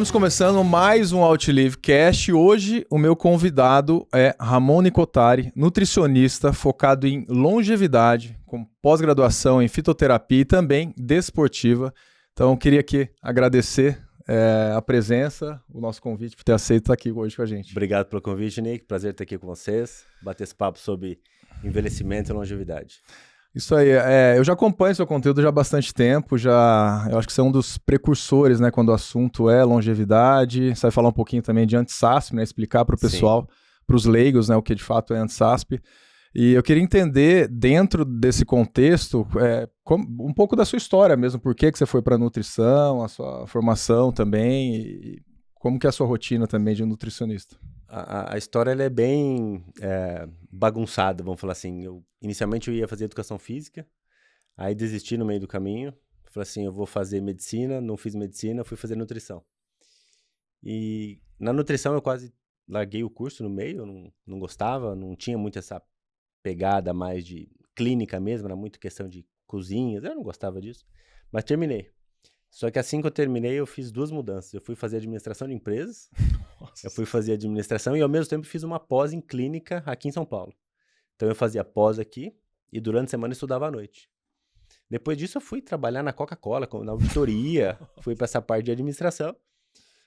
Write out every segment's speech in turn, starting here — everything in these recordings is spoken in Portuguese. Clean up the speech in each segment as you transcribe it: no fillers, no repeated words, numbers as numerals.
Estamos começando mais um Outlive Cast. Hoje o meu convidado é Ramon Nicotari, nutricionista focado em longevidade, com pós-graduação em fitoterapia e também desportiva. Então eu queria aqui agradecer a presença, o nosso convite por ter aceito estar aqui hoje com a gente. Obrigado pelo convite, Nick. Prazer estar aqui com vocês, bater esse papo sobre envelhecimento e longevidade. Isso aí, eu já acompanho seu conteúdo já há bastante tempo, eu acho que você é um dos precursores, né, quando o assunto é longevidade. Você vai falar um pouquinho também de anti-SASP, né, explicar para o pessoal, para os leigos, né, o que de fato é anti-SASP. E eu queria entender, dentro desse contexto, um pouco da sua história mesmo, por que você foi para a nutrição, a sua formação também, e como que é a sua rotina também de nutricionista. A história ela é bem bagunçada, vamos falar assim. Inicialmente eu ia fazer educação física, aí desisti no meio do caminho. Falei assim, eu vou fazer medicina, não fiz medicina, fui fazer nutrição. E na nutrição eu quase larguei o curso no meio, eu não gostava, não tinha muito essa pegada mais de clínica mesmo, era muito questão de cozinhas, eu não gostava disso, mas terminei. Só que assim que eu terminei, eu fiz duas mudanças. Eu fui fazer administração de empresas, eu fui fazer administração e ao mesmo tempo fiz uma pós em clínica aqui em São Paulo. Então eu fazia pós aqui e durante a semana eu estudava à noite. Depois disso eu fui trabalhar na Coca-Cola, na auditoria, fui para essa parte de administração.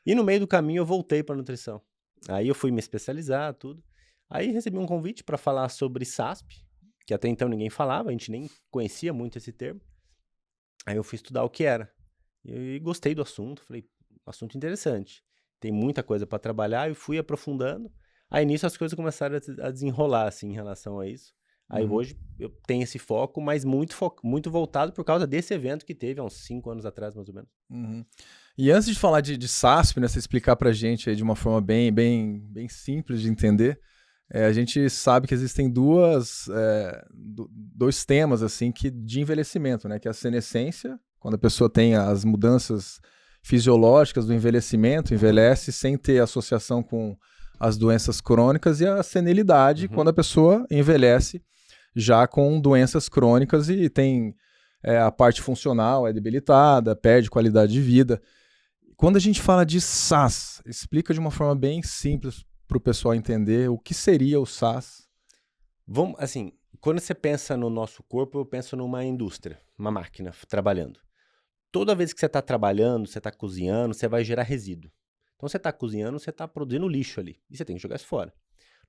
E no meio do caminho eu voltei para nutrição. Aí eu fui me especializar, tudo. Aí recebi um convite para falar sobre SASP, que até então ninguém falava, a gente nem conhecia muito esse termo. Aí eu fui estudar o que era. E gostei do assunto, falei, assunto interessante. Tem muita coisa para trabalhar e fui aprofundando. Aí nisso as coisas começaram a desenrolar, assim, em relação a isso. Aí hoje eu tenho esse foco, mas muito voltado por causa desse evento que teve há uns 5 anos atrás, mais ou menos. Uhum. E antes de falar de SASP, né, você explicar pra gente aí de uma forma bem simples de entender, a gente sabe que existem dois temas assim de envelhecimento, né, que é a senescência, quando a pessoa tem as mudanças fisiológicas do envelhecimento, envelhece sem ter associação com as doenças crônicas, e a senilidade, quando a pessoa envelhece já com doenças crônicas e tem a parte funcional é debilitada, perde qualidade de vida. Quando a gente fala de SAS, explica de uma forma bem simples para o pessoal entender o que seria o SAS. Vamos, assim, quando você pensa no nosso corpo, eu penso numa indústria, uma máquina trabalhando. Toda vez que você está trabalhando, você está cozinhando, você vai gerar resíduo. Então você está cozinhando, você está produzindo lixo ali e você tem que jogar isso fora.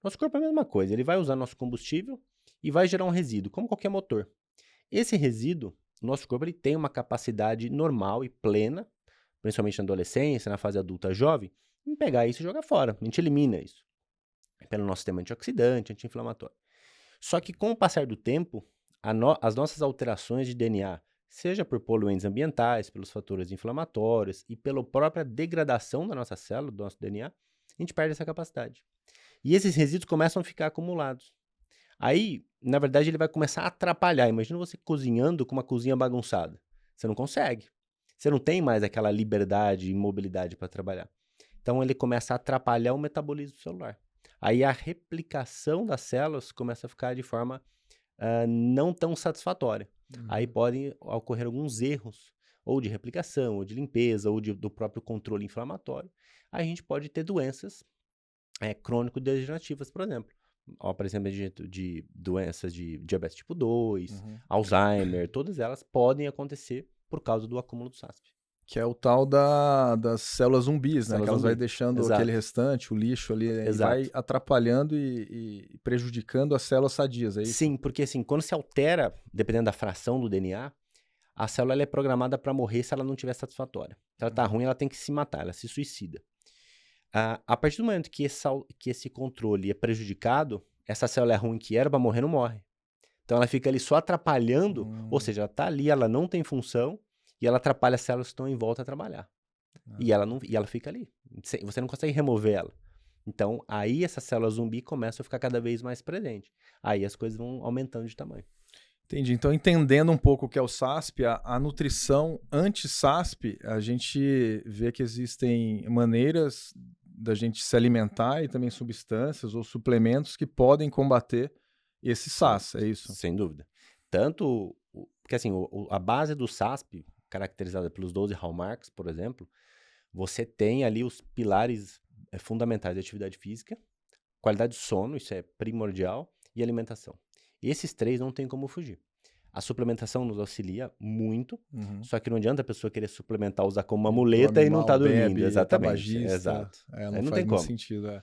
Nosso corpo é a mesma coisa, ele vai usar nosso combustível e vai gerar um resíduo, como qualquer motor. Esse resíduo, o nosso corpo ele tem uma capacidade normal e plena, principalmente na adolescência, na fase adulta jovem, em pegar isso e jogar fora. A gente elimina isso pelo nosso sistema antioxidante, anti-inflamatório. Só que com o passar do tempo, as nossas alterações de DNA, seja por poluentes ambientais, pelos fatores inflamatórios e pela própria degradação da nossa célula, do nosso DNA, a gente perde essa capacidade. E esses resíduos começam a ficar acumulados. Aí, na verdade, ele vai começar a atrapalhar. Imagina você cozinhando com uma cozinha bagunçada. Você não consegue. Você não tem mais aquela liberdade e mobilidade para trabalhar. Então, ele começa a atrapalhar o metabolismo celular. Aí, a replicação das células começa a ficar de forma não tão satisfatória. Aí podem ocorrer alguns erros, ou de replicação, ou de limpeza, ou do próprio controle inflamatório. Aí a gente pode ter doenças crônico-degenerativas, por exemplo. O aparecimento de doenças de diabetes tipo 2, Alzheimer, todas elas podem acontecer por causa do acúmulo do SASP. Que é o tal das células zumbis, né? Que elas vai deixando Exato. aquele restante, o lixo ali, e vai atrapalhando e prejudicando as células sadias, é isso? Sim, porque assim, quando se altera, dependendo da fração do DNA, a célula ela é programada para morrer se ela não estiver satisfatória. Se ela está ruim, ela tem que se matar, ela se suicida. A partir do momento que esse controle é prejudicado, essa célula é ruim que era para morrer, não morre. Então ela fica ali só atrapalhando, ou seja, ela está ali, ela não tem função, e ela atrapalha as células que estão em volta a trabalhar. E ela fica ali. Você não consegue remover ela. Então, aí essa célula zumbi começa a ficar cada vez mais presente. Aí as coisas vão aumentando de tamanho. Entendi. Então, entendendo um pouco o que é o SASP, a nutrição anti-SASP, a gente vê que existem maneiras da gente se alimentar e também substâncias ou suplementos que podem combater esse SAS, é isso? Sem dúvida. Tanto, porque assim, a base do SASP, caracterizada pelos 12 hallmarks, por exemplo, você tem ali os pilares fundamentais da atividade física, qualidade de sono, isso é primordial, e alimentação. Esses 3 não tem como fugir. A suplementação nos auxilia muito, só que não adianta a pessoa querer suplementar, usar como uma muleta e não tá dormindo. Bebe, Exatamente, tabagista, exato. não Aí não faz tem muito como. sentido.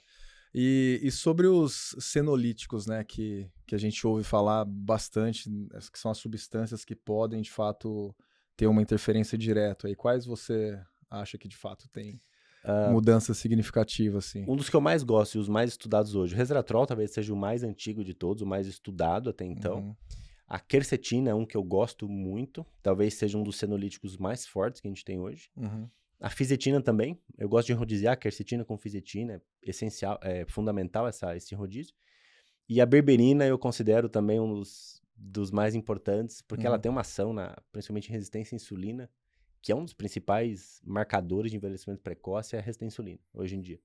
E sobre os senolíticos, né, que a gente ouve falar bastante, que são as substâncias que podem, de fato, ter uma interferência direta. E quais você acha que, de fato, tem mudança significativa, assim? Um dos que eu mais gosto e os mais estudados hoje, o resveratrol talvez seja o mais antigo de todos, o mais estudado até então. A quercetina é um que eu gosto muito, talvez seja um dos senolíticos mais fortes que a gente tem hoje. A fisetina também, eu gosto de rodizar quercetina com fisetina, é essencial, é fundamental esse rodízio. E a berberina eu considero também um dos mais importantes, porque ela tem uma ação, principalmente em resistência à insulina, que é um dos principais marcadores de envelhecimento precoce, é a resistência à insulina, hoje em dia.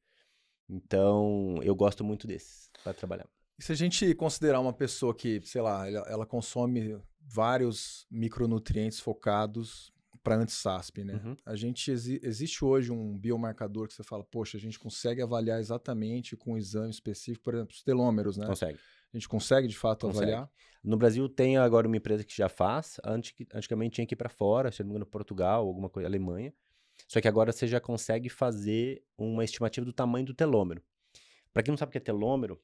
Então, eu gosto muito desses para trabalhar. E se a gente considerar uma pessoa que, sei lá, ela consome vários micronutrientes focados para anti-SASP, né? Existe hoje um biomarcador que você fala, poxa, a gente consegue avaliar exatamente com um exame específico, por exemplo, os telômeros, né? Consegue. A gente consegue, de fato, avaliar? No Brasil tem agora uma empresa que já faz, antigamente tinha que ir para fora, se não me engano, Portugal, alguma coisa, Alemanha. Só que agora você já consegue fazer uma estimativa do tamanho do telômero. Para quem não sabe o que é telômero,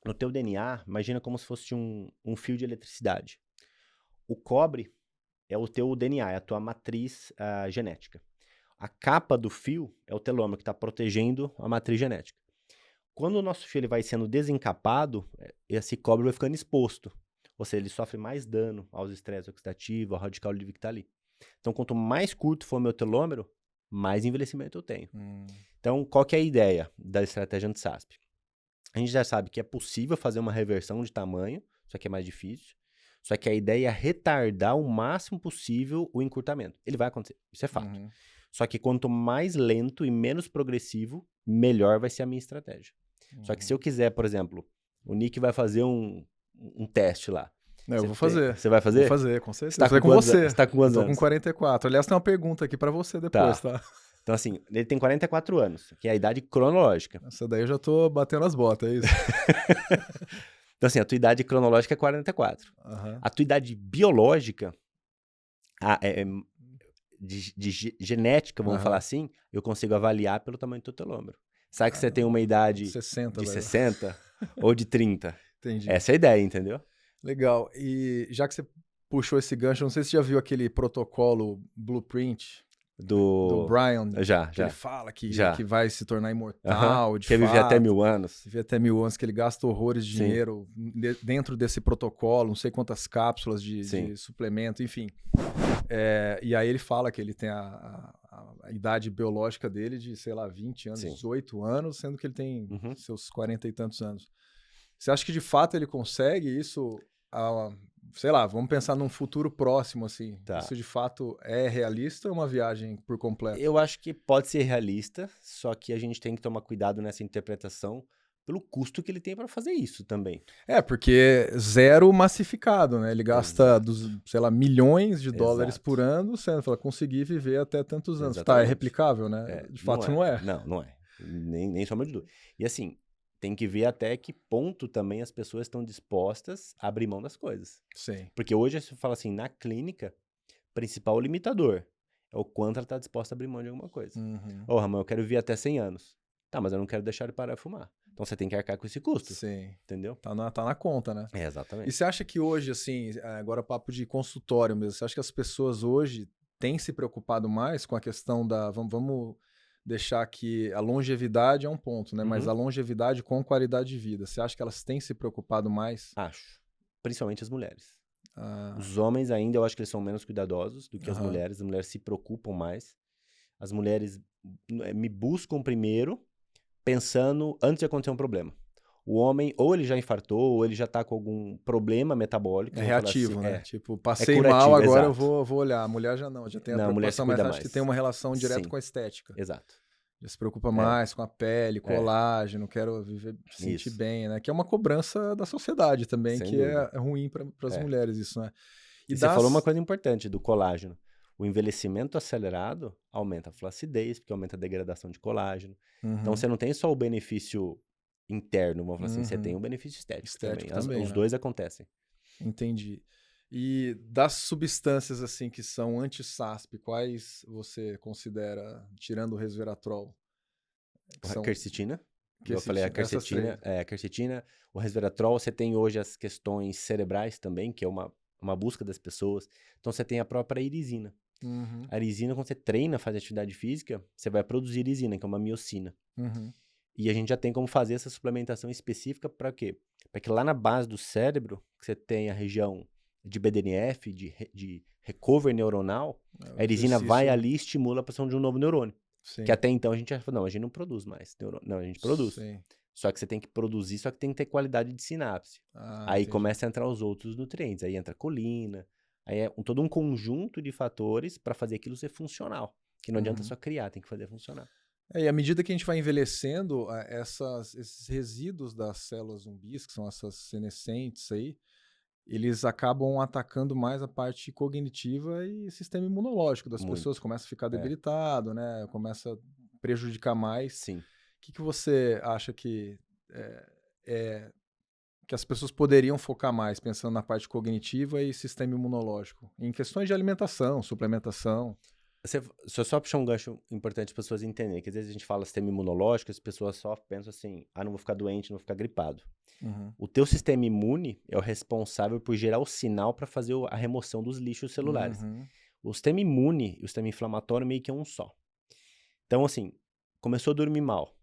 no teu DNA, imagina como se fosse um fio de eletricidade. O cobre é o teu DNA, é a tua matriz genética. A capa do fio é o telômero que está protegendo a matriz genética. Quando o nosso fio ele vai sendo desencapado, esse cobre vai ficando exposto. Ou seja, ele sofre mais dano aos estresses oxidativos, ao radical livre que está ali. Então, quanto mais curto for o meu telômero, mais envelhecimento eu tenho. Então, qual que é a ideia da estratégia anti-SASP? A gente já sabe que é possível fazer uma reversão de tamanho, só que é mais difícil. Só que a ideia é retardar o máximo possível o encurtamento. Ele vai acontecer, isso é fato. Só que quanto mais lento e menos progressivo, melhor vai ser a minha estratégia. Só que se eu quiser, por exemplo, o Nick vai fazer um teste lá. Eu vou fazer. Você vai fazer? Vou fazer, com certeza. Você tá com você. Você tá com quantos anos? Tô com 44. Aliás, tem uma pergunta aqui pra você depois, tá? Então, assim, ele tem 44 anos, que é a idade cronológica. Essa daí eu já tô batendo as botas, é isso? Então, assim, a tua idade cronológica é 44. A tua idade biológica, de genética, vamos falar assim, eu consigo avaliar pelo tamanho do teu telômero. Sabe que você tem uma idade 60, de 60 ou de 30? Entendi. Essa é a ideia, entendeu? Legal. E já que você puxou esse gancho, não sei se você já viu aquele protocolo Blueprint do Brian. Já. Ele fala que vai se tornar imortal, de quer fato. viver até 1000 anos. Viver até 1000 anos, que ele gasta horrores de dinheiro dentro desse protocolo, não sei quantas cápsulas de suplemento, enfim. E aí ele fala que ele tem a idade biológica dele de, sei lá, 20 anos, 18 anos, sendo que ele tem seus 40 e tantos anos. Você acha que de fato ele consegue isso, sei lá, vamos pensar num futuro próximo, assim. Isso de fato é realista ou é uma viagem por completo? Eu acho que pode ser realista, só que a gente tem que tomar cuidado nessa interpretação pelo custo que ele tem para fazer isso também. Porque zero massificado, né? Ele gasta, sei lá, milhões de dólares por ano, sendo para conseguir viver até tantos anos. Exatamente. É replicável, né? De fato não é. Não é. Nem sombra de dúvida. E assim, tem que ver até que ponto também as pessoas estão dispostas a abrir mão das coisas. Sim. Porque hoje, você fala assim, na clínica, principal limitador é o quanto ela está disposta a abrir mão de alguma coisa. Ramon, eu quero viver até 100 anos. Tá, mas eu não quero deixar de parar de fumar. Então você tem que arcar com esse custo. Sim. Entendeu? Tá na conta, né? Exatamente. E você acha que hoje, assim, agora papo de consultório mesmo, você acha que as pessoas hoje têm se preocupado mais com a questão da... Vamos deixar que a longevidade é um ponto, né? Mas a longevidade com qualidade de vida. Você acha que elas têm se preocupado mais? Acho. Principalmente as mulheres. Os homens ainda, eu acho que eles são menos cuidadosos do que as mulheres. As mulheres se preocupam mais. As mulheres me buscam primeiro pensando antes de acontecer um problema. O homem, ou ele já infartou, ou ele já tá com algum problema metabólico. É reativo, assim, né? Tipo, passei curativo, mal, agora exato. eu vou olhar. A mulher já não, já tem a preocupação, mas acho que tem uma relação direta com a estética. Exato. Já se preocupa mais com a pele, colágeno, quero sentir bem, né? Que é uma cobrança da sociedade também, sem que é ruim para as mulheres isso, né? E você falou uma coisa importante do colágeno. O envelhecimento acelerado aumenta a flacidez, porque aumenta a degradação de colágeno. Então, você não tem só o benefício interno, vamos falar assim, você tem o benefício estético também. Estético também, Os né? dois acontecem. Entendi. E das substâncias assim que são anti-SASP, quais você considera, tirando o resveratrol, que A são quercetina, que eu falei essas três? a quercetina, o resveratrol, você tem hoje as questões cerebrais também, que é uma busca das pessoas. Então, você tem a própria irisina. Uhum, A irisina, quando você treina, faz atividade física, você vai produzir irisina, que é uma miocina. uhum, E a gente já tem como fazer essa suplementação específica para quê? Para que lá na base do cérebro, que você tem a região de BDNF, de recovery neuronal, é, o a irisina vai exercício, ali e estimula a produção de um novo neurônio. Que sim, até então a gente já falou, não, a gente não produz mais neurônio. Não, a gente produz. sim. Só que você tem que produzir, só que tem que ter qualidade de sinapse. Ah, Aí entendi. começa a entrar os outros nutrientes. Aí entra a colina. Aí é todo um conjunto de fatores para fazer aquilo ser funcional. Que não adianta Uhum. só criar, tem que fazer funcionar. É, e à medida que a gente vai envelhecendo, esses resíduos das células zumbis, que são essas senescentes aí, eles acabam atacando mais a parte cognitiva e sistema imunológico das pessoas, Muito. começa a ficar É, debilitado, né? Começa a prejudicar mais. sim. O que você acha é, é, que as pessoas poderiam focar mais, pensando na parte cognitiva e sistema imunológico? Em questões de alimentação, suplementação. Se eu só puxar um gancho importante para as pessoas entenderem, que às vezes a gente fala sistema imunológico, as pessoas só pensam assim, ah, não vou ficar doente, não vou ficar gripado. Uhum. O teu sistema imune é o responsável por gerar o sinal para fazer a remoção dos lixos celulares. Uhum. O sistema imune e o sistema inflamatório meio que é um só. Então, assim, começou a dormir mal,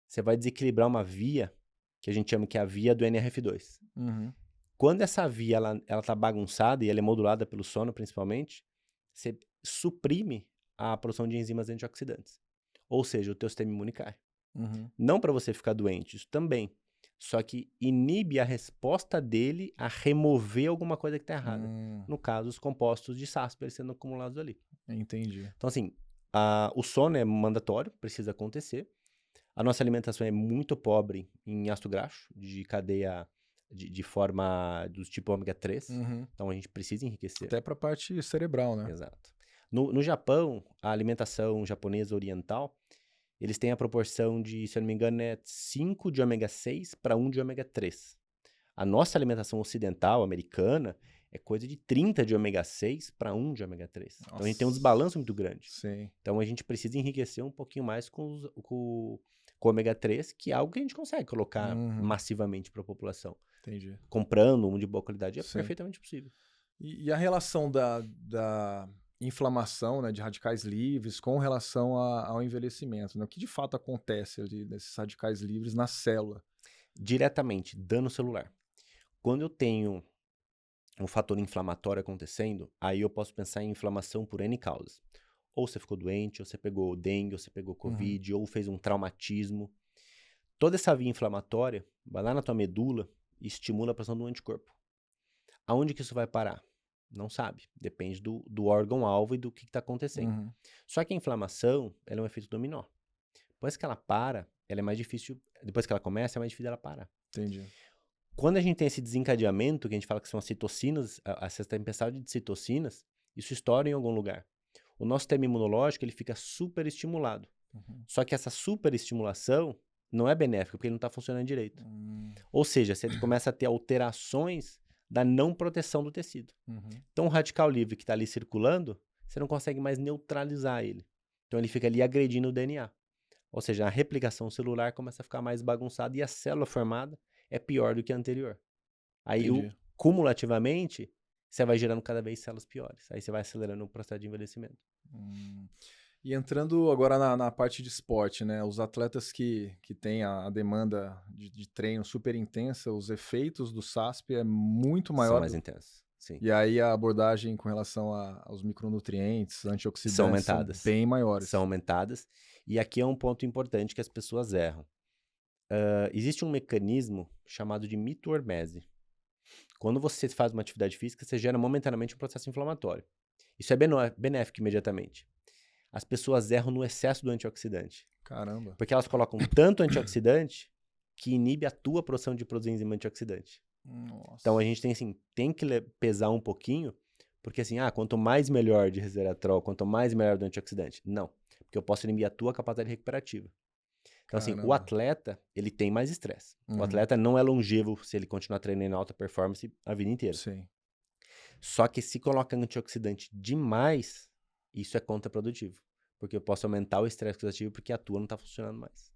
você vai desequilibrar uma via, que a gente chama que é a via do NRF2. Uhum. Quando essa via ela tá bagunçada e ela é modulada pelo sono principalmente, você suprime a produção de enzimas antioxidantes. Ou seja, o teu sistema imune cai. Uhum. Não para você ficar doente, isso também. Só que inibe a resposta dele a remover alguma coisa que está errada. No caso, os compostos de SASP sendo acumulados ali. Entendi. Então, assim, o sono é mandatório, precisa acontecer. A nossa alimentação é muito pobre em ácido graxo, de cadeia de forma do tipo ômega 3. Uhum. Então, a gente precisa enriquecer. Até para a parte cerebral, né? Exato. No Japão, a alimentação japonesa oriental, eles têm a proporção de, se eu não me engano, 5 de ômega 6 para 1 de ômega 3. A nossa alimentação ocidental, americana, é coisa de 30 de ômega 6 para 1 de ômega 3. Então a gente tem um desbalanço muito grande. Sim. Então a gente precisa enriquecer um pouquinho mais com o ômega 3, que é algo que a gente consegue colocar massivamente para a população. Entendi. Comprando um de boa qualidade é Sim. perfeitamente possível. E a relação da inflamação, né, de radicais livres com relação ao envelhecimento, né? O que de fato acontece ali nesses radicais livres na célula? Diretamente, dano celular. Quando eu tenho um fator inflamatório acontecendo, aí eu posso pensar em inflamação por N causas. Ou você ficou doente, ou você pegou dengue, ou você pegou covid, ou fez um traumatismo. Toda essa via inflamatória vai lá na tua medula e estimula a produção do anticorpo. Aonde que isso vai parar? Não sabe. Depende do órgão-alvo e do que está acontecendo. Só que a inflamação, ela é um efeito dominó. Depois que ela para, ela é mais difícil. Depois que ela começa, é mais difícil ela parar. Entendi. Quando a gente tem esse desencadeamento, que a gente fala que são as citocinas, essa tempestade de citocinas, isso estoura em algum lugar. O nosso sistema imunológico, ele fica super estimulado. Só que essa super estimulação não é benéfica, porque ele não está funcionando direito. Ou seja, você começa a ter alterações da não proteção do tecido. Então, o radical livre que está ali circulando, você não consegue mais neutralizar ele. Então, ele fica ali agredindo o DNA. Ou seja, a replicação celular começa a ficar mais bagunçada e a célula formada é pior do que a anterior. Aí, cumulativamente, você vai gerando cada vez células piores. Aí você vai acelerando o processo de envelhecimento. E entrando agora na parte de esporte, né? Os atletas que têm a demanda de treino super intensa, os efeitos do SASP é muito maior. São mais intensos, sim. E aí a abordagem com relação aos micronutrientes, antioxidantes, são aumentadas. São bem maiores. São aumentadas. E aqui é um ponto importante que as pessoas erram. Existe um mecanismo chamado de mito-hormese. Quando você faz uma atividade física, você gera momentaneamente um processo inflamatório. Isso é benéfico imediatamente. As pessoas erram no excesso do antioxidante. Caramba. Porque elas colocam tanto antioxidante que inibe a tua produção de enzima antioxidante. Nossa. Então a gente tem que pesar um pouquinho, porque assim, quanto mais melhor de resveratrol, quanto mais melhor do antioxidante. Não, porque eu posso inibir a tua capacidade recuperativa. Então, assim, o Caramba. atleta, ele tem mais estresse. O Uhum. atleta não é longevo se ele continuar treinando em alta performance a vida inteira. Sim. Só que se coloca antioxidante demais, isso é contraprodutivo. Porque eu posso aumentar o estresse oxidativo porque a tua não tá funcionando mais.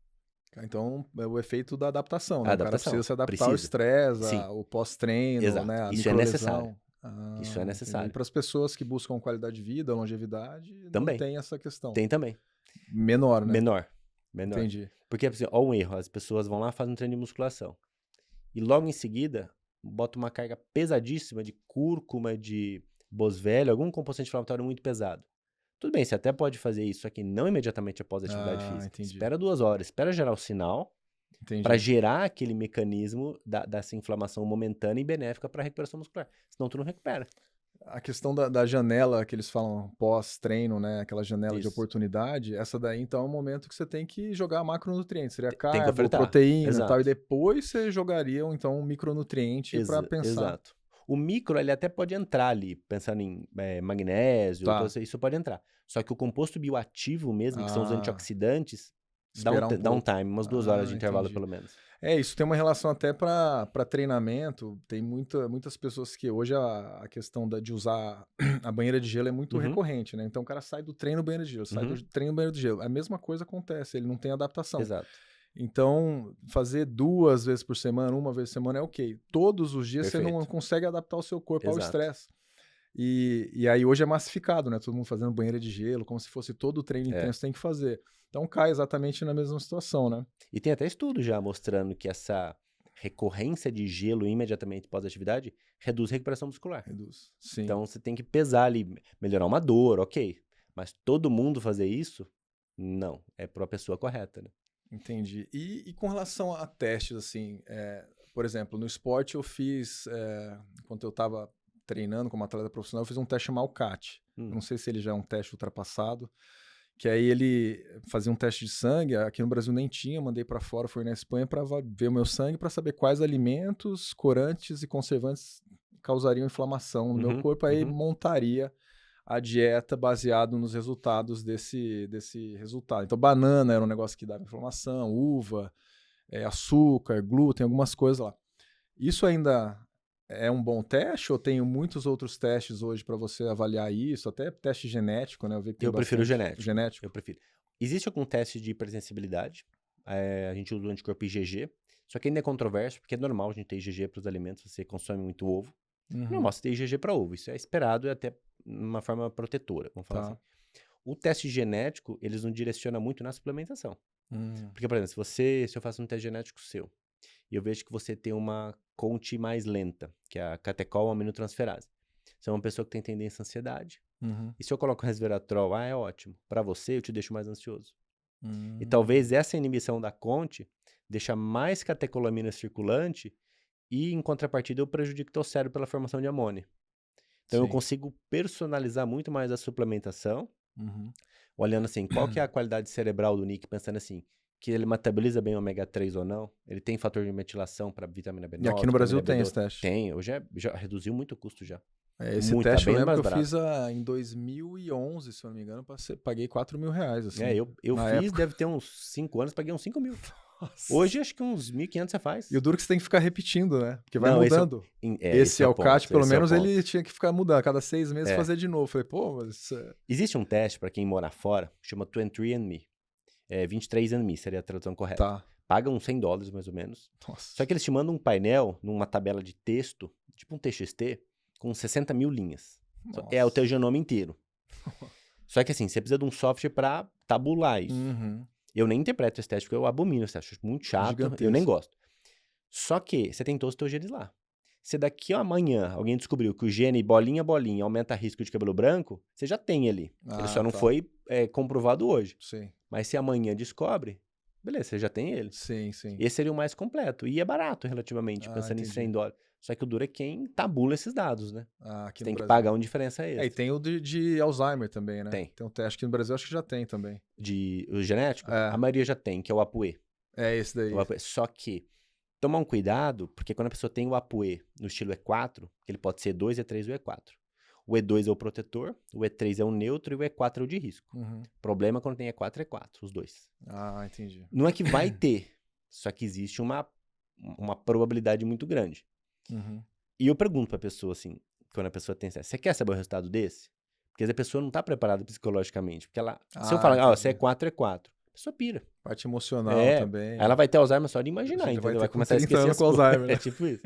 Então, é o efeito da adaptação, A né? O cara adaptação. precisa se adaptar ao Precisa. estresse, Sim, o pós-treino, exato. né? A Isso é necessário. microlesão. Isso é Entendi. E necessário. para as pessoas que buscam qualidade de vida, longevidade, não Também. tem essa questão. Tem também. Menor, né? Menor. Entendi. Porque, assim, ó, um erro. As pessoas vão lá, fazem um treino de musculação. E logo em seguida, bota uma carga pesadíssima de cúrcuma, de boswellia, algum composto anti-inflamatório muito pesado. Tudo bem, você até pode fazer isso, só que não imediatamente após a atividade física. Entendi. Espera 2 horas, espera gerar o sinal para Entendi. gerar aquele mecanismo dessa inflamação momentânea e benéfica para a recuperação muscular. Senão tu não recupera. A questão da janela que eles falam pós-treino, né? Aquela janela de Isso. oportunidade, essa daí então é um momento que você tem que jogar macronutrientes, seria Tem que carbo, ofertar. proteína e Exato. tal, e depois você jogaria então um micronutriente para pensar. Exato. O micro, ele até pode entrar ali, pensando em magnésio, Tá. isso pode entrar. Só que o composto bioativo mesmo, que são os antioxidantes, Esperar dá um pouco. time, umas 2 horas de intervalo Entendi. pelo menos. Isso tem uma relação até para treinamento. Tem muitas pessoas que hoje a questão de usar a banheira de gelo é muito Uhum. recorrente, né? Então o cara sai do treino banheira de gelo, sai do treino banheira de gelo. A mesma coisa acontece, ele não tem adaptação. Exato. Então, fazer 2 vezes por semana, 1 vez por semana é ok. Todos os dias você não Perfeito. consegue adaptar o seu corpo ao Exato. estresse. E aí hoje é massificado, né? Todo mundo fazendo banheira de gelo, como se fosse todo o treino intenso tem que fazer. Então cai exatamente na mesma situação, né? E tem até estudo já mostrando que essa recorrência de gelo imediatamente pós-atividade reduz a recuperação muscular. Reduz. Sim. Então você tem que pesar ali, melhorar uma dor, ok. Mas todo mundo fazer isso? Não. É para a pessoa correta, né? Entendi. E com relação a testes, assim, por exemplo, no esporte eu fiz, enquanto eu estava treinando como atleta profissional, eu fiz um teste chamado CAT. Eu não sei se ele já é um teste ultrapassado, que aí ele fazia um teste de sangue, aqui no Brasil nem tinha, mandei para fora, fui na Espanha para ver o meu sangue para saber quais alimentos, corantes e conservantes causariam inflamação no meu corpo, aí montaria a dieta baseado nos resultados desse resultado. Então, banana era um negócio que dava inflamação, uva, açúcar, glúten, algumas coisas lá. Isso ainda é um bom teste ou tem muitos outros testes hoje para você avaliar isso? Até teste genético, né? Eu prefiro o genético. Eu prefiro. Existe algum teste de hipersensibilidade? A gente usa o anticorpo IgG, só que ainda é controverso, porque é normal a gente ter IgG para os alimentos, você consome muito ovo. Normal você ter IgG para ovo, isso é esperado e até uma forma protetora, vamos falar assim. O teste genético, eles não direcionam muito na suplementação. Porque, por exemplo, se eu faço um teste genético seu, e eu vejo que você tem uma CONT mais lenta, que é a catecol-aminotransferase. Você é uma pessoa que tem tendência à ansiedade. E se eu coloco resveratrol, é ótimo. Para você, eu te deixo mais ansioso. E talvez essa inibição da CONT deixa mais catecolamina circulante e, em contrapartida, eu prejudico o teu cérebro pela formação de amônia. Então, eu consigo personalizar muito mais a suplementação, olhando assim, qual que é a qualidade cerebral do Nick, pensando assim, que ele metaboliza bem o ômega 3 ou não, ele tem fator de metilação para vitamina B9. E aqui no Brasil tem esse teste? Tem, hoje já reduziu muito o custo já. Esse muito, teste tá eu lembro que eu barato. fiz em 2011, se eu não me engano, paguei R$4.000. Assim, eu fiz, época. Deve ter uns 5 anos, paguei uns 5 mil. Nossa. Hoje acho que uns 1.500 você faz. E o duro que você tem que ficar repetindo, né? Porque vai mudando. Esse Alcat, pelo menos, ele tinha que ficar mudando. Cada 6 meses fazer de novo. Falei, pô, mas... Existe um teste para quem mora fora, que chama 23andMe. 23andMe seria a tradução correta. Tá. Paga uns $100 mais ou menos. Nossa. Só que eles te mandam um painel numa tabela de texto, tipo um TXT, com 60 mil linhas. Nossa. É o teu genoma inteiro. Só que assim, você precisa de um software para tabular isso. Eu nem interpreto esse teste, porque eu abomino esse teste. Acho muito chato, gigantesco. Eu nem gosto. Só que você tem todos os teus genes lá. Se daqui a amanhã alguém descobriu que o gene bolinha aumenta risco de cabelo branco, você já tem ali. Ele só não foi comprovado hoje. Sim. Mas se amanhã descobre, beleza, você já tem ele. Sim, sim. Esse seria o mais completo. E é barato relativamente, pensando em $100. Só que o duro é quem tabula esses dados, né? Aqui você tem que pagar uma diferença extra. E tem o de Alzheimer também, né? Tem. Tem um teste aqui no Brasil, acho que já tem também. O genético? A maioria já tem, que é o APOE. É esse daí. Só que tomar um cuidado, porque quando a pessoa tem o APOE no estilo E4, que ele pode ser E2, E3 ou E4. O E2 é o protetor, o E3 é o neutro e o E4 é o de risco. Uhum. Problema quando tem E4 e E4, os dois. Ah, entendi. Não é que vai ter, só que existe uma probabilidade muito grande. Uhum. E eu pergunto pra pessoa assim, quando a pessoa tem CS, você quer saber o resultado desse? Porque a pessoa não tá preparada psicologicamente. Porque ela, se eu falar, você é entendi. 4, é 4. A pessoa pira. Parte emocional também. Aí ela vai ter Alzheimer só de imaginar, Você já entendeu? vai ter com começar a 30 esquecer anos as com coisas. Alzheimer, né? É tipo isso.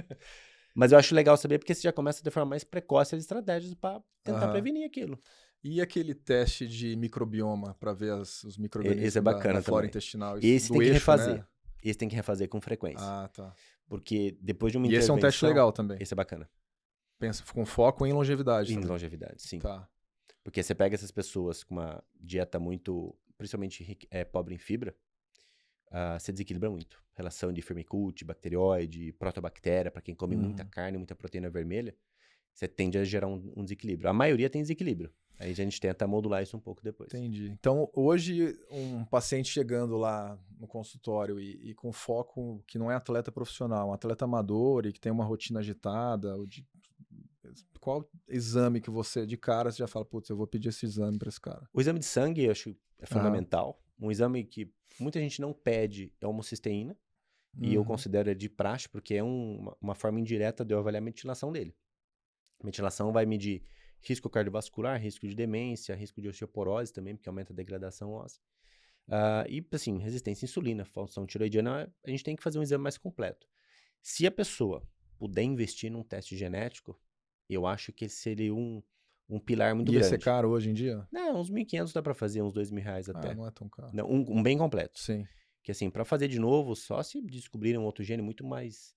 Mas eu acho legal saber porque você já começa de forma mais precoce as estratégias pra tentar Aham. prevenir aquilo. E aquele teste de microbioma para ver os Esse micro-organismos é bacana da flora também. intestinal? Esse Do tem que eixo, refazer. né? Esse tem que refazer com frequência. Ah, tá. Porque depois de uma E esse é um teste intervenção... legal também. Esse é bacana. Pensa com foco em longevidade Em também. longevidade, sim. Tá. Porque você pega essas pessoas com uma dieta muito, principalmente pobre em fibra, você desequilibra muito. Relação de Firmicute, bacterióide, protobactéria, para quem come muita carne, muita proteína vermelha, você tende a gerar um desequilíbrio. A maioria tem desequilíbrio. Aí a gente tenta modular isso um pouco depois. Entendi. Então, hoje, um paciente chegando lá no consultório e com foco que não é atleta profissional, um atleta amador e que tem uma rotina agitada, qual exame que você, de cara, você já fala, putz, eu vou pedir esse exame para esse cara? O exame de sangue, eu acho é fundamental. Um exame que muita gente não pede é a homocisteína. E eu considero de praxe, porque é uma forma indireta de eu avaliar a metilação dele. A metilação vai medir risco cardiovascular, risco de demência, risco de osteoporose também, porque aumenta a degradação óssea. E, assim, resistência à insulina, função tiroidiana, a gente tem que fazer um exame mais completo. Se a pessoa puder investir num teste genético, eu acho que seria um pilar muito grande. E esse é caro hoje em dia? Não, uns 1.500 dá pra fazer, uns R$2.000 até. Não é tão caro. Não, um bem completo. Sim. Que assim, pra fazer de novo, só se descobrirem um outro gene muito mais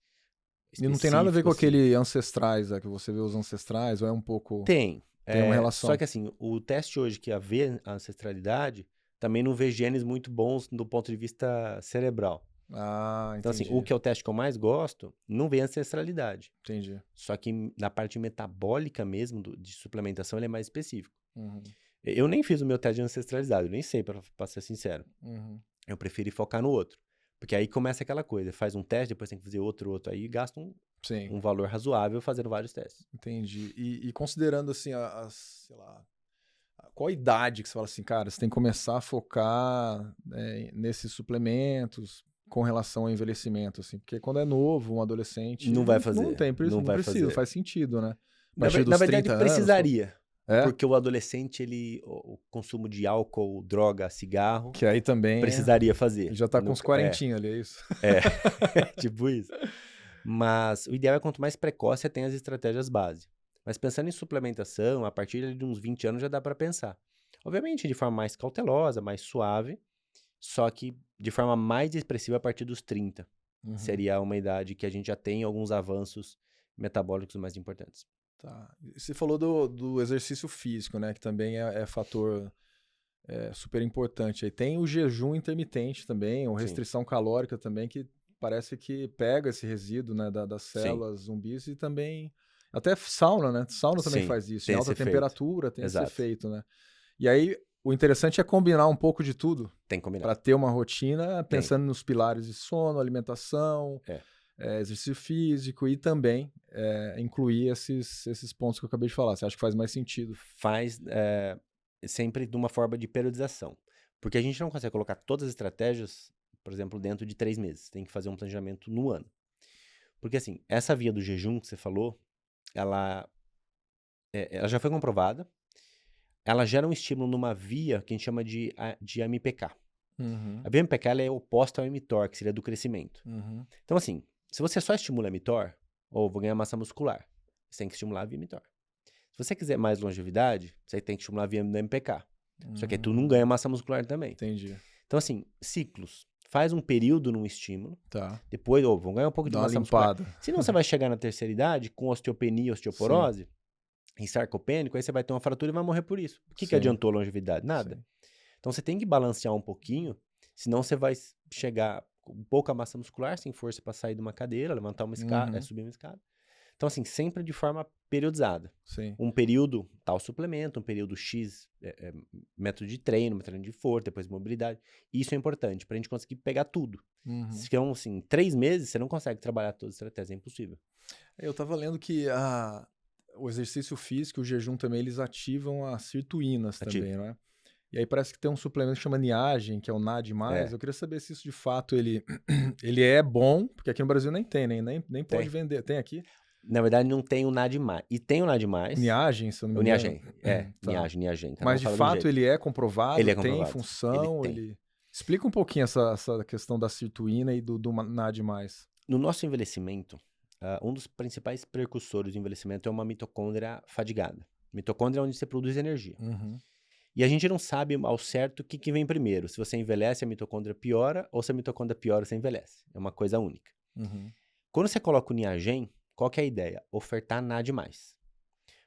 E não tem nada a ver com assim. aquele ancestrais, que você vê os ancestrais, ou é um pouco... Tem uma relação. Só que assim, o teste hoje que vê a ancestralidade, também não vê genes muito bons do ponto de vista cerebral. Então assim, o que é o teste que eu mais gosto, não vê ancestralidade. Entendi. Só que na parte metabólica mesmo, de suplementação, ele é mais específico. Eu nem fiz o meu teste de ancestralidade, eu nem sei, pra ser sincero. Eu preferi focar no outro. Porque aí começa aquela coisa, faz um teste, depois tem que fazer outro, aí gasta um valor razoável fazendo vários testes. Entendi. E considerando assim, sei lá, qual a idade que você fala assim, cara, você tem que começar a focar nesses suplementos com relação ao envelhecimento, assim, porque quando é novo, um adolescente... Não vai fazer. Não tem, não precisa, faz sentido, né? Na verdade, precisaria. É? Porque o adolescente, o consumo de álcool, droga, cigarro... Que aí também... precisaria fazer. Já tá com uns 40 ali, é isso? Tipo isso. Mas o ideal é quanto mais precoce você tem as estratégias base. Mas pensando em suplementação, a partir de uns 20 anos já dá para pensar. Obviamente de forma mais cautelosa, mais suave, só que de forma mais expressiva a partir dos 30. Seria uma idade que a gente já tem alguns avanços metabólicos mais importantes. Tá. Você falou do exercício físico, né? Que também é fator super importante. Aí tem o jejum intermitente também, ou restrição calórica também, que parece que pega esse resíduo, né, das células zumbis e também... Até sauna, né? Sauna também faz isso. Em alta temperatura tem esse efeito, né? E aí, o interessante é combinar um pouco de tudo. Tem que combinar. Para ter uma rotina pensando nos pilares de sono, alimentação, exercício físico e também incluir esses pontos que eu acabei de falar. Você acha que faz mais sentido? Faz sempre de uma forma de periodização. Porque a gente não consegue colocar todas as estratégias, por exemplo, dentro de 3 meses. Tem que fazer um planejamento no ano. Porque assim, essa via do jejum que você falou, ela já foi comprovada. Ela gera um estímulo numa via que a gente chama de AMPK. A via AMPK ela é oposta ao mTOR, que seria do crescimento. Então assim, se você só estimula mTOR, ou vou ganhar massa muscular, você tem que estimular a via mTOR. Se você quiser mais longevidade, você tem que estimular a via do MPK. Só que aí tu não ganha massa muscular também. Entendi. Então assim, ciclos. Faz um período num estímulo. Tá. Depois, vão ganhar um pouco de massa muscular. Senão você vai chegar na terceira idade com osteopenia, osteoporose, em sarcopênico, aí você vai ter uma fratura e vai morrer por isso. O que adiantou a longevidade? Nada. Sim. Então você tem que balancear um pouquinho, senão você vai chegar com pouca massa muscular, sem força para sair de uma cadeira, levantar uma escada, subir uma escada. Então assim, sempre de forma periodizada. Sim. Um período tal suplemento, um período X método de treino de força, depois mobilidade. Isso é importante para a gente conseguir pegar tudo. Então assim, 3 meses você não consegue trabalhar todas as estratégias, é impossível. Eu estava lendo que o exercício físico e o jejum também, eles ativam as sirtuínas Ativa. também, não é? E aí parece que tem um suplemento que chama Niagen, que é o NAD+. É. Eu queria saber se isso de fato ele é bom, porque aqui no Brasil nem tem, nem pode Tem. vender. Tem aqui? Na verdade, não tem o NAD+. E tem o NAD+. O Niagen, se eu não O me engano. Niagen. Tá. Niagen. Cada um Mas de fala de um fato jeito. ele é comprovado, Ele é tem comprovado. função, Ele tem. Explica um pouquinho essa questão da sirtuína e do NAD+. No nosso envelhecimento, um dos principais precursores do envelhecimento é uma mitocôndria fadigada. Mitocôndria é onde você produz energia. Uhum. E a gente não sabe ao certo o que vem primeiro. Se você envelhece, a mitocôndria piora, ou se a mitocôndria piora, você envelhece. É uma coisa única. Uhum. Quando você coloca o Niagen, qual que é a ideia? Ofertar NAD+.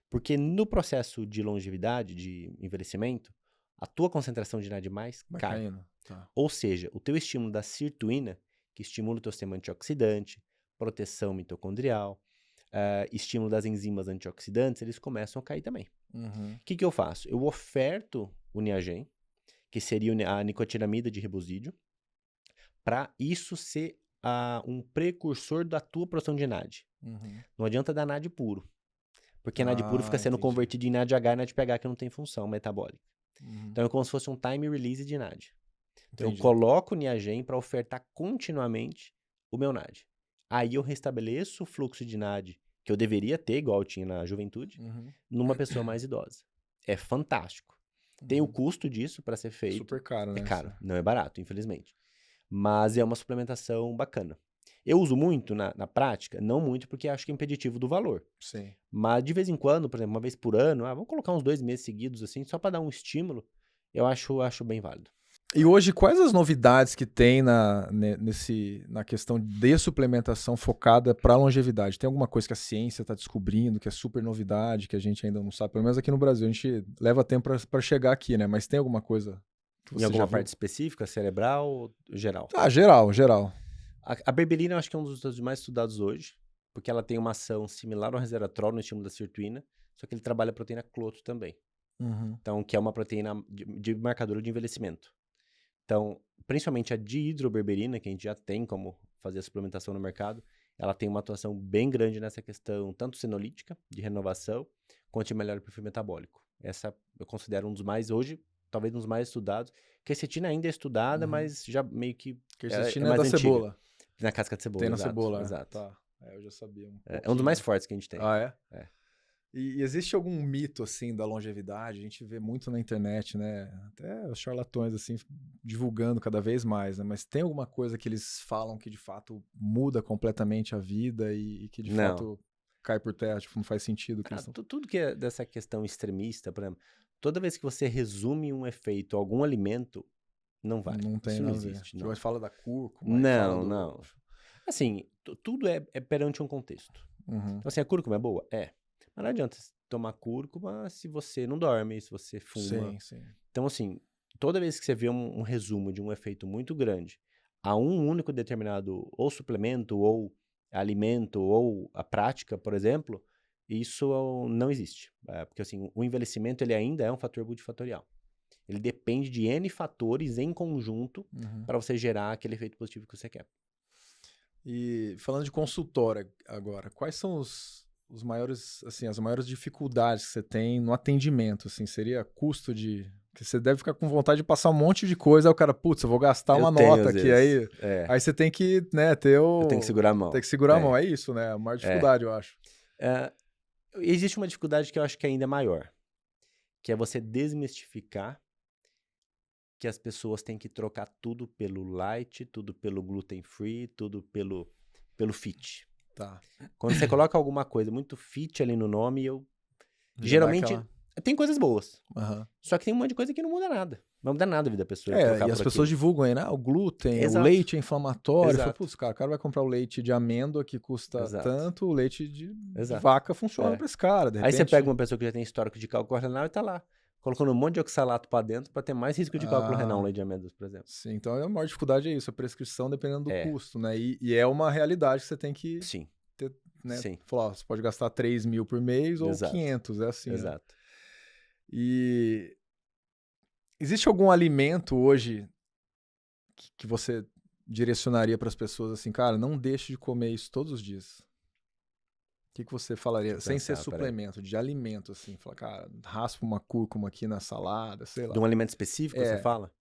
Porque no processo de longevidade, de envelhecimento, a tua concentração de NAD+, Vai cai. caindo. Tá. Ou seja, o teu estímulo da sirtuína, que estimula o teu sistema antioxidante, proteção mitocondrial, estímulo das enzimas antioxidantes, eles começam a cair também. Uhum. O que eu faço? Eu oferto o Niagen, que seria a nicotinamida de ribosídeo, para isso ser um precursor da tua produção de NAD. Uhum. Não adianta dar NAD puro, porque NAD puro fica sendo Entendi. convertido em NADH e NADPH que não tem função metabólica. Uhum. Então é como se fosse um time release de NAD. Então eu Entendi. coloco o Niagen para ofertar continuamente o meu NAD. Aí eu restabeleço o fluxo de NAD que eu deveria ter, igual eu tinha na juventude, Uhum. numa pessoa mais idosa. É fantástico. Tem o custo disso para ser feito. Super caro, né? É caro, não é barato, infelizmente. Mas é uma suplementação bacana. Eu uso muito na prática, não muito porque acho que é impeditivo do valor. Sim. Mas de vez em quando, por exemplo, uma vez por ano, vamos colocar uns 2 meses seguidos assim, só para dar um estímulo, eu acho bem válido. E hoje, quais as novidades que tem na questão de suplementação focada para longevidade? Tem alguma coisa que a ciência está descobrindo, que é super novidade, que a gente ainda não sabe? Pelo menos aqui no Brasil, a gente leva tempo para chegar aqui, né? Mas tem alguma coisa que Em você alguma já viu? parte específica, cerebral ou geral? Ah, geral. A berberina eu acho que é um dos mais estudados hoje, porque ela tem uma ação similar ao resveratrol no estímulo da sirtuína, só que ele trabalha a proteína cloto também. Uhum. Então, que é uma proteína de marcador de envelhecimento. Então, principalmente a dihidroberberina, que a gente já tem como fazer a suplementação no mercado, ela tem uma atuação bem grande nessa questão, tanto senolítica, de renovação, quanto de melhora do perfil metabólico. Essa eu considero um dos mais, hoje, talvez um dos mais estudados. Quercetina ainda é estudada, mas já meio que Quercetina é mais da antiga. cebola. Na casca de cebola, Tem na exato. cebola, Exato. Tá. Eu já sabia um É um dos mais pouquinho. fortes que a gente tem. Ah, é? É. E existe algum mito, assim, da longevidade? A gente vê muito na internet, né? Até os charlatões, assim, divulgando cada vez mais, né? Mas tem alguma coisa que eles falam que, de fato, muda completamente a vida e que, de Não. fato, cai por terra? Tipo, não faz sentido o que eles estão... Tudo que é dessa questão extremista, por exemplo, toda vez que você resume um efeito a algum alimento, não vale. Não tem Isso não nada a ver. existe. Tipo, Não. aí fala da cúrcuma, aí fala do... Não. Assim, tudo é perante um contexto. Uhum. Então, assim, a cúrcuma é boa? É. Mas não adianta tomar cúrcuma se você não dorme, se você fuma. Sim. Então, assim, toda vez que você vê um resumo de um efeito muito grande a um único determinado ou suplemento, ou alimento, ou a prática, por exemplo, isso não existe. Porque, assim, o envelhecimento ele ainda é um fator multifatorial. Ele depende de N fatores em conjunto para você gerar aquele efeito positivo que você quer. E falando de consultório agora, quais são os maiores, assim, as maiores dificuldades que você tem no atendimento, assim, seria custo de... que você deve ficar com vontade de passar um monte de coisa, aí o cara, putz, eu vou gastar uma nota às aqui, vezes. aí você tem que, né, ter o... Eu tenho que segurar a mão. Tem que segurar a mão, é isso, né, a maior dificuldade, eu acho. Existe uma dificuldade que eu acho que ainda é maior, que é você desmistificar que as pessoas têm que trocar tudo pelo light, tudo pelo gluten free, tudo pelo fit. Tá. Quando você coloca alguma coisa muito fit ali no nome, Já geralmente dá tem coisas boas. Aham. Só que tem um monte de coisa que não muda nada. Não muda nada a vida da pessoa. E as pessoas divulgam aí, né? O glúten, o Exato. leite é inflamatório. Exato. Fala, putz, cara, o cara vai comprar o leite de amêndoa que custa Exato. tanto, o leite de Exato. vaca funciona pra esse cara. De repente... Aí você pega uma pessoa que já tem histórico de cálculo renal e tá lá, colocando um monte de oxalato pra dentro pra ter mais risco de cálculo renal no leite de amêndoas, por exemplo. Sim, então a maior dificuldade é isso, a prescrição dependendo do É. custo, né? E é uma realidade que você tem que Sim. ter, né? Sim. Falar, ó, você pode gastar 3 mil por mês ou Exato. 500, é assim. Exato. Né? E existe algum alimento hoje que você direcionaria para as pessoas assim, cara, não deixe de comer isso todos os dias? que você falaria, Deixa eu sem ser pensar, peraí. suplemento, de alimento, assim? Fala, cara, raspa uma cúrcuma aqui na salada, sei De lá. um alimento específico, você É, fala?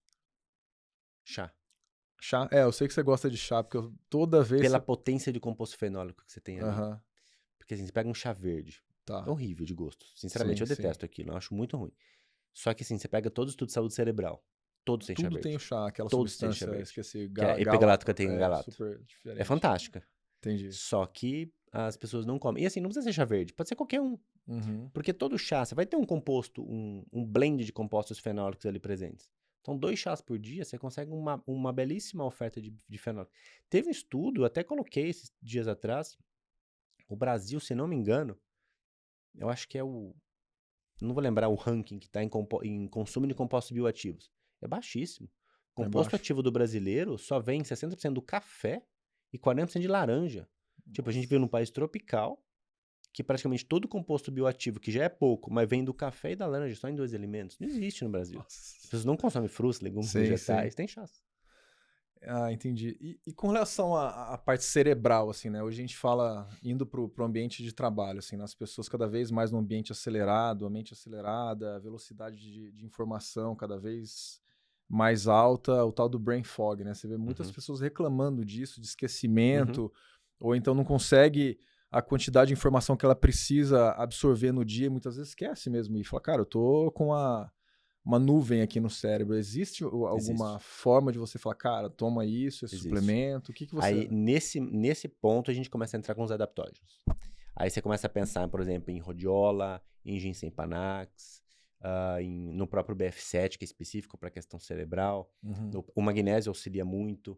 Chá. chá. É, eu sei que você gosta de chá, porque toda vez Pela você... potência de composto fenólico que você tem ali. Aham, Porque assim, você pega um chá verde. É tá. horrível de gosto. Sinceramente, Sim, eu sim. detesto aquilo. Eu acho muito ruim. Só que assim, você pega todo o estudo de saúde cerebral. Todos têm chá Tudo tem o verde. chá, aquela Todos têm chá substância, verde. esqueci, Que é epigalato-cateína é galato. super É diferente. fantástica. Entendi. Só que as pessoas não comem. E assim, não precisa ser chá verde. Pode ser qualquer um. Uhum. Porque todo chá, você vai ter um composto, um blend de compostos fenólicos ali presentes. Então, 2 chás por dia, você consegue uma belíssima oferta de fenólico. Teve um estudo, até coloquei esses dias atrás, o Brasil, se não me engano, eu acho que é o... Não vou lembrar o ranking que está em consumo de compostos bioativos. É baixíssimo. O É composto baixo. ativo do brasileiro só vem 60% do café e 40% de laranja. Tipo, a gente vive num país tropical, que praticamente todo composto bioativo, que já é pouco, mas vem do café e da laranja, só em 2 alimentos, não existe no Brasil. As Nossa. pessoas não consomem frutas, legumes, Sim, sim. vegetais, tem chás. Ah, entendi. E com relação à parte cerebral, assim, né? Hoje a gente fala indo pro ambiente de trabalho, assim, né? As pessoas cada vez mais no ambiente acelerado, a mente acelerada, a velocidade de informação cada vez mais alta, o tal do brain fog, né? Você vê muitas Uhum, pessoas reclamando disso, de uhum, esquecimento, ou então não consegue a quantidade de informação que ela precisa absorver no dia, e muitas vezes esquece mesmo e fala, cara, eu tô com uma nuvem aqui no cérebro. Existe alguma existe, forma de você falar, cara, toma isso, esse existe. suplemento? O que você. Aí, nesse ponto, a gente começa a entrar com os adaptógenos. Aí você começa a pensar, por exemplo, em rhodiola, em ginseng panax, no próprio BF7, que é específico para a questão cerebral. Uhum. O magnésio auxilia muito.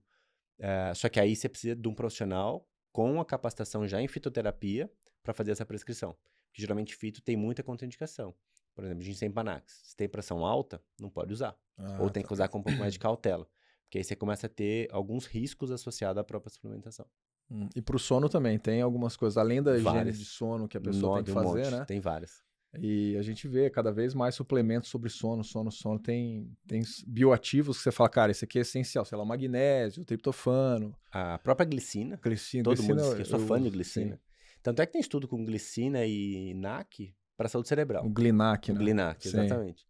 Só que aí você precisa de um profissional com a capacitação já em fitoterapia para fazer essa prescrição. Porque geralmente fito tem muita contraindicação. Por exemplo, ginseng panax. Se tem pressão alta, não pode usar. Ou Ah, tem tá. que usar com um pouco mais de cautela. Porque aí você começa a ter alguns riscos associados à própria suplementação. E pro sono também, tem algumas coisas, além da higiene de Várias. sono que a pessoa Nó tem que de um fazer, monte. né? Tem várias. E a gente vê cada vez mais suplementos sobre sono, sono, sono. Tem bioativos que você fala, cara, esse aqui é essencial, sei lá, o magnésio, o triptofano, A própria glicina. glicina. Todo mundo Glicina diz que eu sou eu fã de uso, sim. glicina. Tanto é que tem estudo com glicina e NAC para saúde cerebral. O Glinac, O né? Glinac, Sim. exatamente.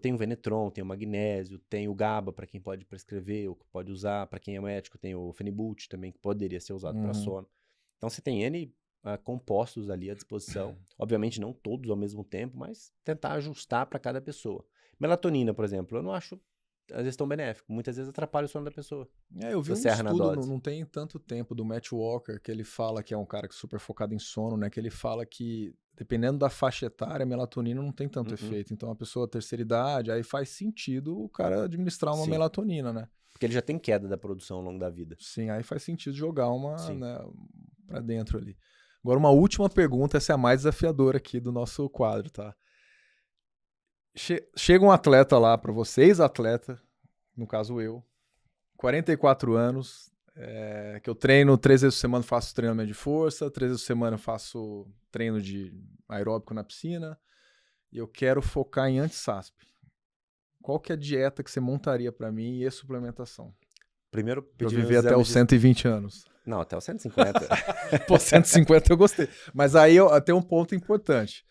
Tem o Venetron, tem o magnésio, tem o GABA para quem pode prescrever, ou que pode usar, para quem é médico, tem o Phenibut também, que poderia ser usado para Uhum. sono. Então você tem N compostos ali à disposição. Obviamente não todos ao mesmo tempo, mas tentar ajustar para cada pessoa. Melatonina, por exemplo, eu não acho às vezes tão benéfico. Muitas vezes atrapalha o sono da pessoa. Eu vi Se um você erra na estudo, dose. não tem tanto tempo, do Matt Walker, que ele fala que é um cara que é super focado em sono, né? Que ele fala que, dependendo da faixa etária, a melatonina não tem tanto Uhum. efeito. Então, a pessoa terceira idade, aí faz sentido o cara administrar uma Sim. melatonina, né? Porque ele já tem queda da produção ao longo da vida. Sim, aí faz sentido jogar uma, Sim. né, pra dentro ali. Agora, uma última pergunta, essa é a mais desafiadora aqui do nosso quadro, tá? Chega um atleta lá pra vocês, atleta, no caso eu, 44 anos, que eu treino 3 vezes por semana, faço treinamento de força, 3 vezes por semana faço treino de aeróbico na piscina, e eu quero focar em anti-SASP. Qual que é a dieta que você montaria pra mim e a suplementação? Primeiro, Pra eu pedir meus viver até exames os de... 120 anos. Não, até os 150. Pô, 150 eu gostei. Mas aí tem um ponto importante.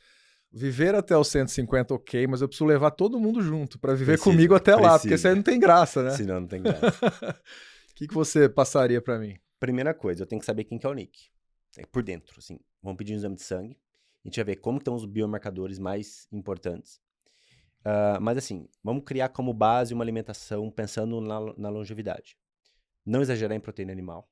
Viver até os 150, ok, mas eu preciso levar todo mundo junto pra viver comigo até lá, porque isso aí Precisa. não tem graça, né? Senão não tem graça. O que você passaria pra mim? Primeira coisa, eu tenho que saber quem que é o Nick. Por dentro, assim. Vamos pedir um exame de sangue. A gente vai ver como estão os biomarcadores mais importantes. Mas assim, vamos criar como base uma alimentação pensando na longevidade. Não exagerar em proteína animal.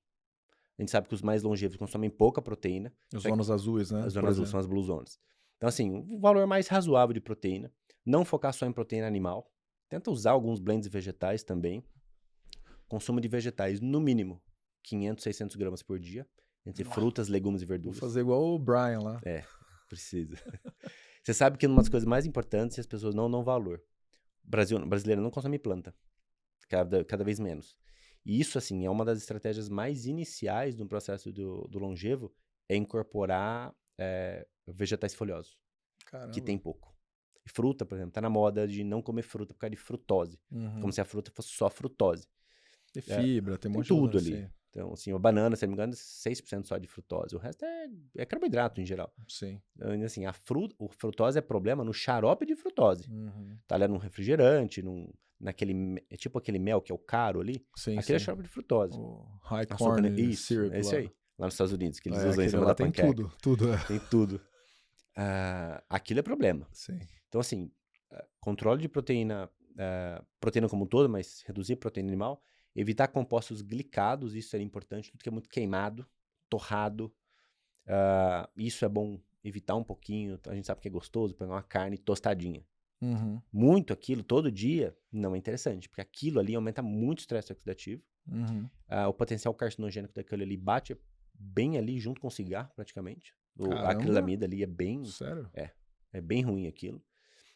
A gente sabe que os mais longevos consomem pouca proteína. Os Só que zonas azuis, né? as Por zonas azuis são exemplo. as blue zones. Então assim, um valor mais razoável de proteína. Não focar só em proteína animal. Tenta usar alguns blends vegetais também. Consumo de vegetais, no mínimo, 500, 600 gramas por dia, entre frutas, legumes e Vou verduras. fazer igual o Brian lá. Precisa. Você sabe que uma das coisas mais importantes as pessoas não dão valor. O brasileiro não consome planta, cada vez menos. E isso, assim, é uma das estratégias mais iniciais do processo do longevo, é incorporar vegetais folhosos, que Caramba. tem pouco. E fruta, por exemplo, tá na moda de não comer fruta por causa de frutose. Como Uhum. se a fruta fosse só frutose. Tem fibra, tem um Tem monte de tudo outra ali. assim. Então, assim, a banana, se não me engano, é 6% só de frutose. O resto é carboidrato em geral. Sim. Então, assim, a frutose é problema no xarope de frutose. Tá ali num refrigerante, é tipo aquele mel que é o caro ali. Sim, aquele é sim. xarope de frutose. O high Açúcar, corn isso, syrup é isso lá. aí. Lá nos Estados Unidos, que eles usam em aquele cima lá da tem panqueca. tudo. Tem tudo. Aquilo é problema. Sim. Então, assim, controle de proteína como um todo, mas reduzir proteína animal, evitar compostos glicados, isso é importante, tudo que é muito queimado, torrado, isso é bom evitar um pouquinho, a gente sabe que é gostoso, pegar uma carne tostadinha. Muito aquilo, todo dia, não é interessante, porque aquilo ali aumenta muito o estresse oxidativo, o potencial carcinogênico daquilo ali bate bem ali junto com o cigarro, praticamente. A acrilamida ali é bem... Sério? É bem ruim aquilo.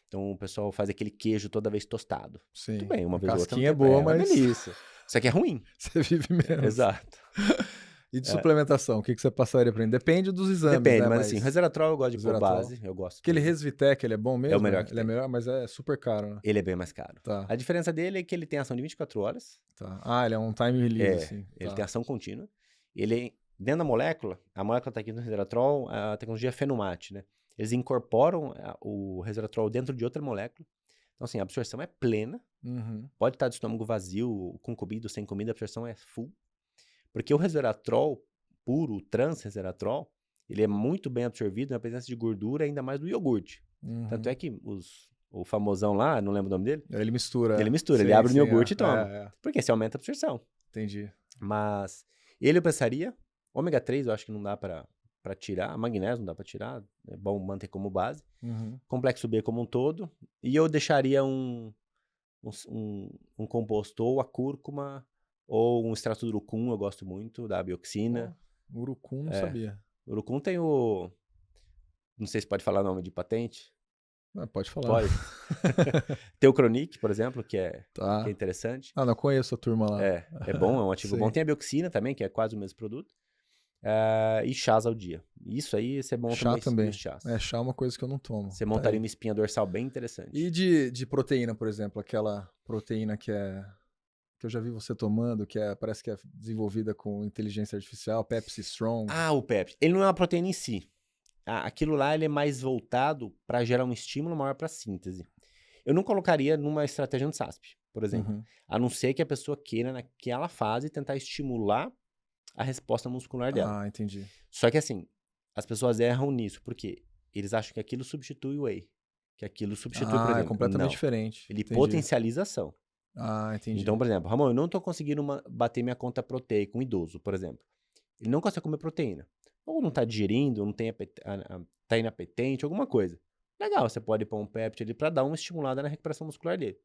Então o pessoal faz aquele queijo toda vez tostado. Sim. Tudo bem, uma vez ou outra. Casquinha é boa, uma mas... delícia. Isso aqui é ruim. Você vive menos. Exato. E de suplementação, o que você passaria pra ele? Depende dos exames, Depende, né? mas assim, o resveratrol eu gosto de pôr base. Eu gosto. Aquele Resvitec, ele é bom mesmo? É o melhor que Ele é melhor, mas é super caro, né? Ele é bem mais caro. Tá. A diferença dele é que ele tem ação de 24 horas. Tá. Ele é um time release, assim. Ele tem ação contínua. Dentro da molécula, a molécula tá aqui no resveratrol, a tecnologia é Phenumate, né? Eles incorporam o resveratrol dentro de outra molécula. Então, assim, a absorção é plena. Pode estar de estômago vazio, com comida ou sem comida, a absorção é full. Porque o resveratrol puro, o transresveratrol, ele é muito bem absorvido na presença de gordura, ainda mais do iogurte. Tanto é que o famosão lá, não lembro o nome dele. Ele mistura. Ele abre no iogurte e toma. Porque assim aumenta a absorção. Entendi. Mas eu pensaria, ômega 3 eu acho que não dá pra tirar, magnésio não dá pra tirar, é bom manter como base. Complexo B como um todo. E eu deixaria um composto ou a cúrcuma ou um extrato do urucum, eu gosto muito, da bioxina. Urucum não sabia. Urucum tem não sei se pode falar o nome de patente. Pode falar. Pode. Tem o Chronic, por exemplo, que é interessante. Não conheço a turma lá. É bom, é um ativo bom. Tem a bioxina também, que é quase o mesmo produto. E chás ao dia. Isso aí, isso é bom também. Chás. Chá é uma coisa que eu não tomo. Você montaria uma espinha dorsal bem interessante. E de proteína, por exemplo, aquela proteína que eu já vi você tomando, parece que é desenvolvida com inteligência artificial, Pepsi Strong. O Pepsi. Ele não é uma proteína em si. Aquilo lá ele é mais voltado para gerar um estímulo maior para síntese. Eu não colocaria numa estratégia de SASP, por exemplo. A não ser que a pessoa queira, naquela fase, tentar estimular a resposta muscular dela. Entendi. Só que assim, as pessoas erram nisso, porque eles acham que aquilo substitui o whey. Que aquilo substitui, por exemplo. É completamente diferente. Ele potencializa a ação. Entendi. Então, por exemplo, Ramon, eu não tô conseguindo bater minha conta proteica, um idoso, por exemplo. Ele não consegue comer proteína. Ou não tá digerindo, ou não tem tá inapetente, alguma coisa. Legal, você pode pôr um peptide ali pra dar uma estimulada na recuperação muscular dele.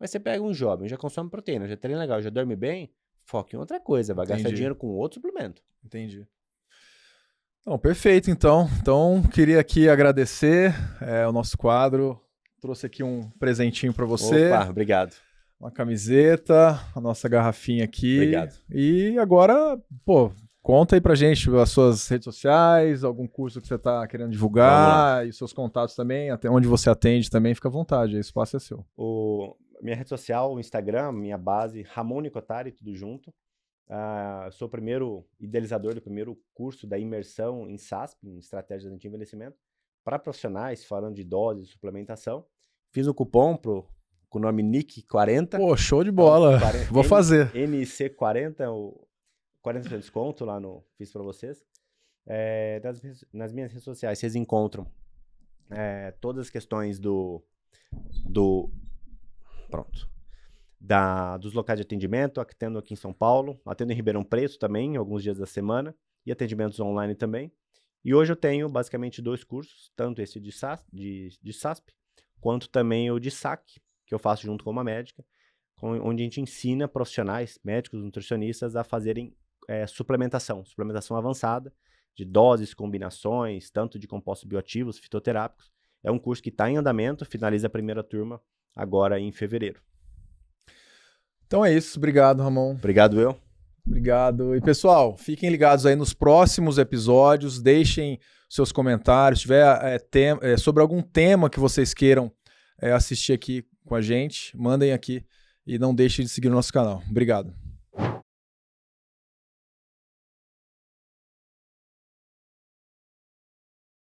Mas você pega um jovem, já consome proteína, já treina legal, já dorme bem, foca em outra coisa, vai gastar dinheiro com outro suplemento. Entendi. Então, perfeito, então. Então, queria aqui agradecer o nosso quadro. Trouxe aqui um presentinho pra você. Opa, obrigado. Uma camiseta, a nossa garrafinha aqui. Obrigado. E agora, conta aí pra gente as suas redes sociais, algum curso que você tá querendo divulgar, e seus contatos também, até onde você atende também, fica à vontade, o espaço é seu. Minha rede social, o Instagram, minha base, Ramon Nicotari, tudo junto. Sou o primeiro idealizador do primeiro curso da imersão em SASP, em Estratégias de Anti-Envelhecimento, para profissionais, falando de dose e suplementação. Fiz o cupom com o nome NIC40. Show de bola. Vou fazer. NC40, 40% de desconto lá fiz para vocês. Nas minhas redes sociais, vocês encontram todas as questões dos locais de atendimento, atendo aqui em São Paulo, atendo em Ribeirão Preto também, alguns dias da semana, e atendimentos online também. E hoje eu tenho basicamente 2 cursos, tanto esse de SASP, quanto também o de SAC, que eu faço junto com uma médica, onde a gente ensina profissionais, médicos, nutricionistas, a fazerem suplementação avançada, de doses, combinações, tanto de compostos bioativos, fitoterápicos. É um curso que está em andamento, finaliza a primeira turma agora em fevereiro. Então é isso, obrigado, Ramon. Obrigado, eu. Obrigado. E pessoal, fiquem ligados aí nos próximos episódios, deixem seus comentários, se tiver sobre algum tema que vocês queiram assistir aqui com a gente, mandem aqui e não deixem de seguir o nosso canal. Obrigado.